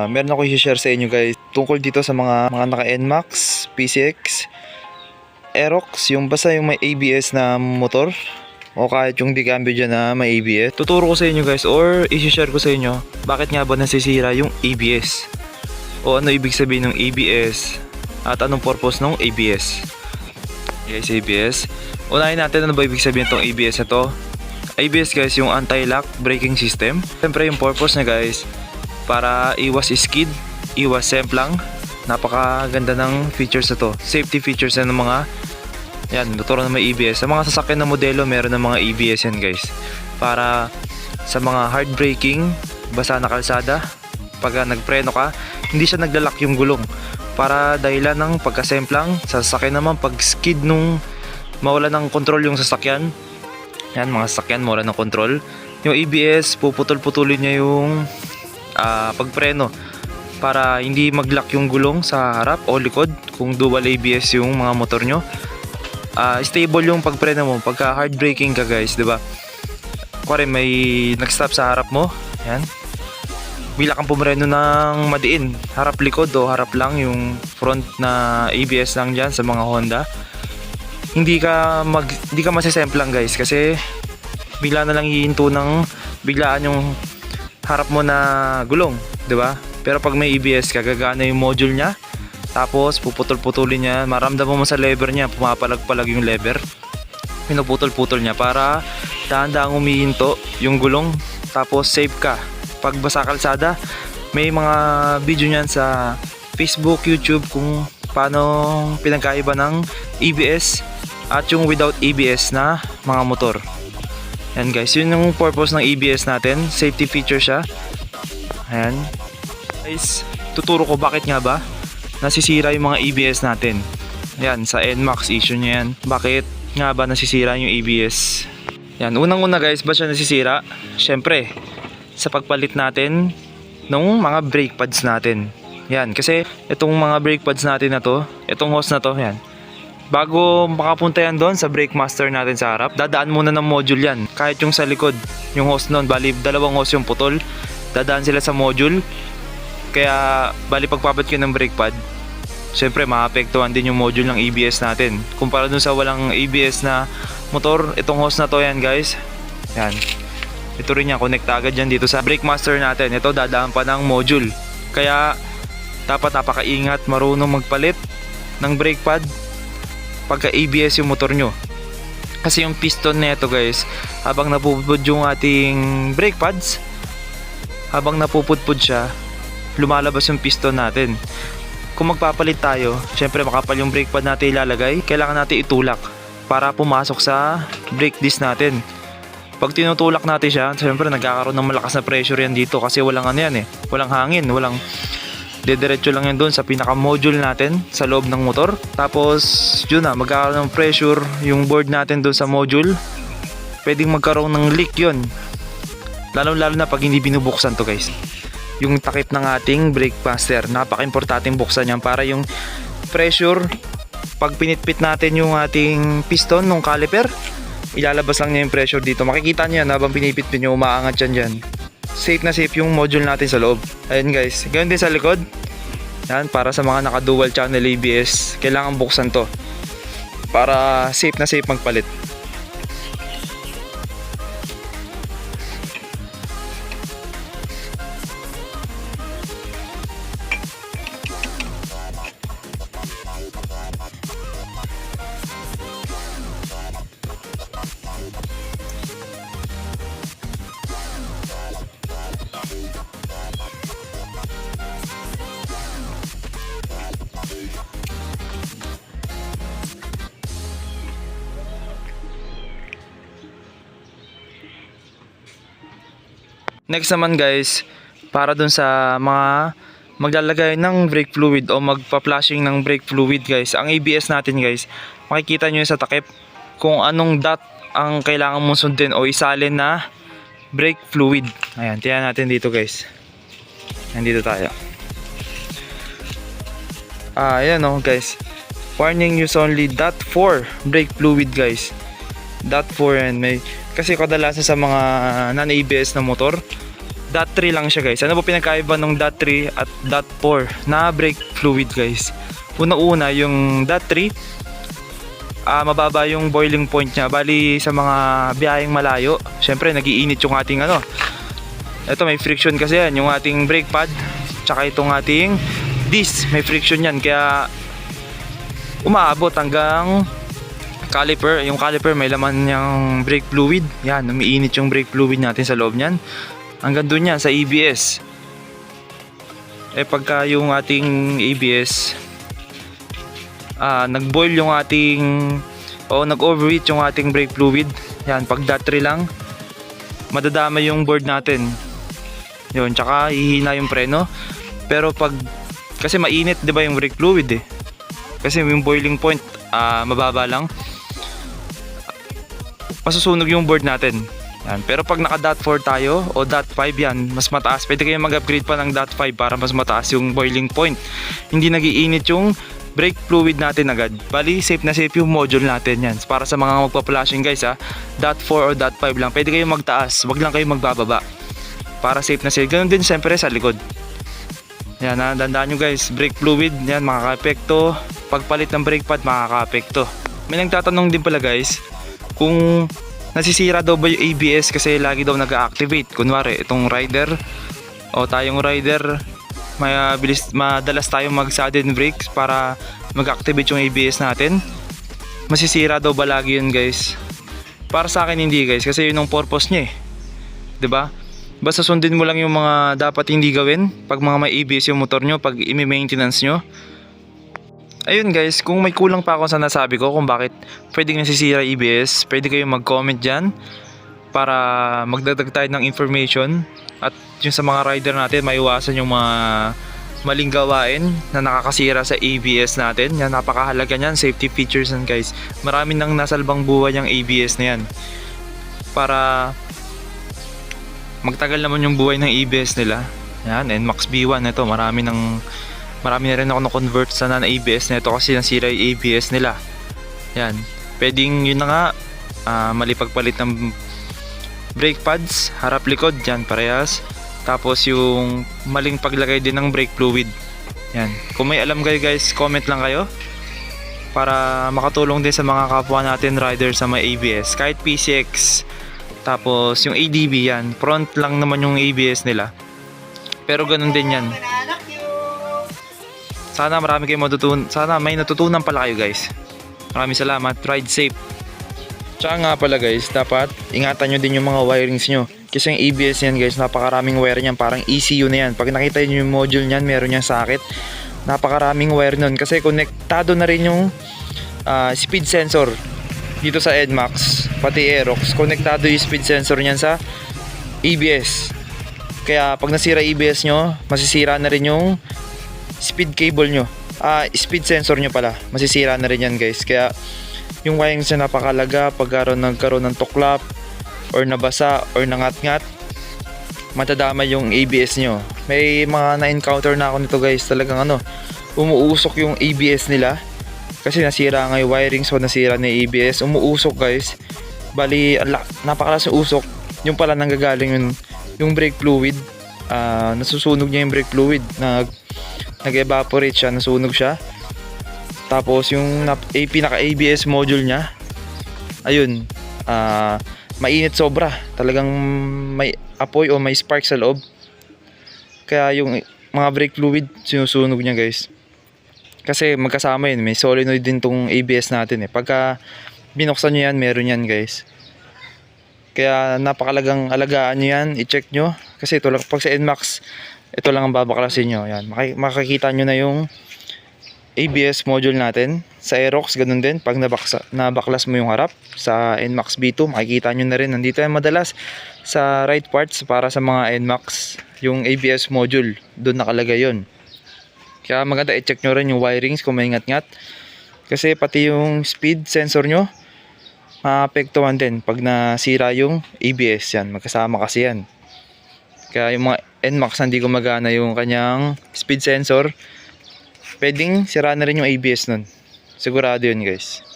Meron ako i-share sa inyo guys tungkol dito sa mga naka NMAX, PCX, Aerox, yung basta yung may ABS na motor o kahit yung di cambio dyan na may ABS. Tuturo ko sa inyo guys or i-share ko sa inyo bakit nga ba nasisira yung ABS o ano ibig sabihin ng ABS at anong purpose ng ABS. Guys, ABS, unahin natin ano ba ibig sabihin itong ABS na to. ABS guys, yung anti-lock braking system. Siyempre yung purpose na guys, para iwas skid, iwas semplang. Napakaganda ng features na to. Safety features na ng mga yan, tuturo na may ABS. Sa mga sasakyan na modelo, meron ng mga ABS yan guys. Para sa mga hard braking, basa na kalsada, pag nagpreno ka, hindi siya naglalak yung gulong. Para dahilan ng pagkasemplang, sa sasakyan naman, pag skid nung mawala ng control yung sasakyan, yan, mga sasakyan mawala ng control, yung ABS, puputol-putulin niya yung pagpreno para hindi mag-lock yung gulong sa harap o likod kung dual ABS yung mga motor nyo. Stable yung pagpreno mo pagka hard braking ka guys, diba? Kuwari may nag-stop sa harap mo, yan, bila kang pumreno ng madiin, harap likod o harap lang yung front na ABS lang dyan sa mga Honda, hindi ka masisemplang guys kasi bigla na lang hihinto ng biglaan yung harap mo na gulong, 'di ba? Pero pag may ABS ka, gagana yung module niya. Tapos puputol-putulin niya, maramdaman mo sa lever niya, pumapalag-palag yung lever. Pinuputol-putol niya para dahan-dahang humihinto yung gulong. Tapos safe ka. Pag basa kalsada, may mga video niyan sa Facebook, YouTube kung paano pinagkaiba ng ABS at yung without ABS na mga motor. Yan guys, yun yung purpose ng ABS natin. Safety feature siya. Ayan guys, tuturo ko bakit nga ba nasisira yung mga ABS natin. Yan, sa NMAX issue niya yan. Bakit nga ba nasisira yung ABS? Yan, unang-una guys, ba siya nasisira? Syempre, sa pagpalit natin ng mga brake pads natin. Yan, kasi itong mga brake pads natin na to, itong hose na to, yan, bago makapunta yan doon sa brake master natin sa harap, dadaan muna ng module yan. Kahit yung sa likod, yung hose nun, bali dalawang hose yung putol, dadaan sila sa module. Kaya bali pagpapat ko ng brake pad, syempre maapektuhan din yung module ng ABS natin. Kumpara dun sa walang ABS na motor, itong hose na to yan guys, yan, ito rin yan, connecta agad yan dito sa brake master natin. Ito dadaan pa ng module. Kaya dapat napakaingat, marunong magpalit ng brake pad pagka ABS yung motor nyo. Kasi yung piston nito guys, habang napupudpud yung ating brake pads, habang napupudpud siya, lumalabas yung piston natin. Kung magpapalit tayo, syempre makapal yung brake pad natin ilalagay, kailangan natin itulak para pumasok sa brake disc natin. Pag tinutulak natin siya, syempre nagkakaroon ng malakas na pressure yan dito kasi walang ano yan walang hangin, walang dediretso lang yan doon sa pinaka module natin sa loob ng motor. Tapos yun na, magkakaroon ng pressure yung board natin doon sa module. Pwedeng magkaroon ng leak yun, lalo na pag hindi binubuksan to guys. Yung takip ng ating brake master, napaka-importanting buksan yan para yung pressure, pag pinitpit natin yung ating piston ng caliper, ilalabas lang niya yung pressure dito. Makikita niyo yan habang pinipitpit nyo, umaangat yan dyan. Safe na safe yung module natin sa loob. Ayun guys, ganoon din sa likod. Yan, para sa mga naka dual channel ABS, kailangan buksan to para safe na safe magpalit. Next naman guys, para dun sa mga maglalagay ng brake fluid o magpa-flashing ng brake fluid guys, ang ABS natin guys, makikita nyo sa takip kung anong dot ang kailangan mong sundin o isalin na brake fluid. Ayan, tingnan natin dito guys. Nandito tayo. Ayan guys, warning, use only .4 brake fluid guys. .4 yan, may kasi kadalasan sa mga non-ABS na motor, dot 3 lang siya guys. Ano ba pinagkaiba ng dot 3 at dot 4 na brake fluid guys? Una-una yung dot 3, mababa yung boiling point niya. Bali sa mga biyaheng malayo, syempre nagiinit yung ating ano. Ito may friction kasi yan, yung ating brake pad. Tsaka itong ating disc, may friction yan. Kaya umaabot hanggang caliper. Yung caliper may laman yung brake fluid. Yan, umiinit yung brake fluid natin sa loob niyan. Hanggang dun yan sa ABS. Pagka yung ating ABS nag-boil yung ating nag-overheat yung ating brake fluid. Yan, pag dot 3 lang, madadama yung board natin. Yun, tsaka hihina yung preno. Pero pag, kasi mainit 'di ba yung brake fluid kasi yung boiling point mababa lang, masusunog yung board natin. Yan. Pero pag naka dot 4 tayo o dot 5 yan, mas mataas. Pwede kayong mag-upgrade pa ng dot 5 para mas mataas yung boiling point. Hindi nagiinit yung brake fluid natin agad. Bali, safe na safe yung module natin yan. Para sa mga magpa-flashing guys dot 4 o dot 5 lang. Pwede kayong magtaas, wag lang kayong magbababa. Para safe na safe. Ganun din siyempre sa likod. Yan, tandaan nyo guys, brake fluid, yan makaka-apekto. Pagpalit ng brake pad, makaka-apekto. May nagtatanong din pala guys, kung nasisira daw ba yung ABS kasi lagi daw nag-activate. Kunwari, itong rider o tayong rider, madalas tayong mag-sudden brakes para mag-activate yung ABS natin. Masisira daw ba lagi yun guys? Para sa akin hindi guys, kasi yun ang purpose niya 'di ba? Basta sundin mo lang yung mga dapat hindi gawin pag mga may ABS yung motor nyo, pag i-maintenance nyo. Ayun guys, kung may kulang pa ako sa nasabi ko kung bakit pwedeng nasisira ABS, pwede kayong mag-comment dyan para magdagdag tayo ng information. At yung sa mga rider natin, maiwasan yung mga maling gawain na nakakasira sa ABS natin. Yan, napakahalaga niyan, safety features yan guys. Marami nang nasalbang buhay yung ABS na yan. Para magtagal naman yung buhay ng ABS nila. Yan, NMAX B1 ito, marami na rin ako na-convert sa non-ABS na ito kasi nasira yung ABS nila. Yan, pwedeng yun na nga, mali pagpalit ng brake pads, harap likod, yan parehas. Tapos yung maling paglagay din ng brake fluid. Yan, kung may alam kayo guys, comment lang kayo para makatulong din sa mga kapwa natin rider sa may ABS. Kahit PCX, tapos yung ADB yan, front lang naman yung ABS nila. Pero ganun din yan. Sana marami kayong matutunan. Sana may natutunan pala kayo guys. Maraming salamat. Ride safe. Tsaka nga pala guys, dapat ingatan nyo din yung mga wirings nyo. Kasi yung ABS yan guys, napakaraming wire nyan. Parang ECU na yan. Pag nakita nyo yung module nyan, meron nyan sakit. Napakaraming wire nun. Kasi konektado na rin yung speed sensor dito sa NMAX, pati Aerox. Konektado yung speed sensor nyan sa ABS. Kaya pag nasira ABS nyo, masisira na rin yung speed cable nyo, speed sensor nyo pala, masisira na rin yan guys. Kaya yung wiring sa napakalaga, pag nagkaroon ng tuklap or nabasa or nangat-ngat, matadama yung ABS nyo. May mga na-encounter na ako nito guys, talagang umuusok yung ABS nila kasi nasira nga yung wiring, so nasira na yung ABS, umuusok guys. Bali, napakalas yung usok. Yung pala nanggagaling yung brake fluid, nasusunog niya yung brake fluid, nag-evaporate siya, nasunog siya. Tapos yung pinaka-ABS module niya, ayun, mainit sobra. Talagang may apoy o may spark sa loob. Kaya yung mga brake fluid, sinusunog niya guys. Kasi magkasama yun, may solenoid din tong ABS natin Pagka binuksan nyo yan, meron yan guys. Kaya napakalagang alagaan nyo yan, i-check nyo. Kasi ito lang, pag sa NMAX, ito lang ang babaklasin nyo. Yan, makikita nyo na yung ABS module natin. Sa Aerox, ganun din. Pag nabaklas mo yung harap, sa NMAX B2, makikita nyo na rin. Nandito yan madalas sa right parts para sa mga NMAX. Yung ABS module, doon nakalagay yun. Kaya maganda i-check nyo rin yung wirings kung may ngat-ngat. Kasi pati yung speed sensor nyo, maapektuhan din pag nasira yung ABS yan. Magkasama kasi yan. Kaya yung mga NMAX hindi gumagana yung kanyang speed sensor, pwedeng sira na rin yung ABS nun. Sigurado yun guys.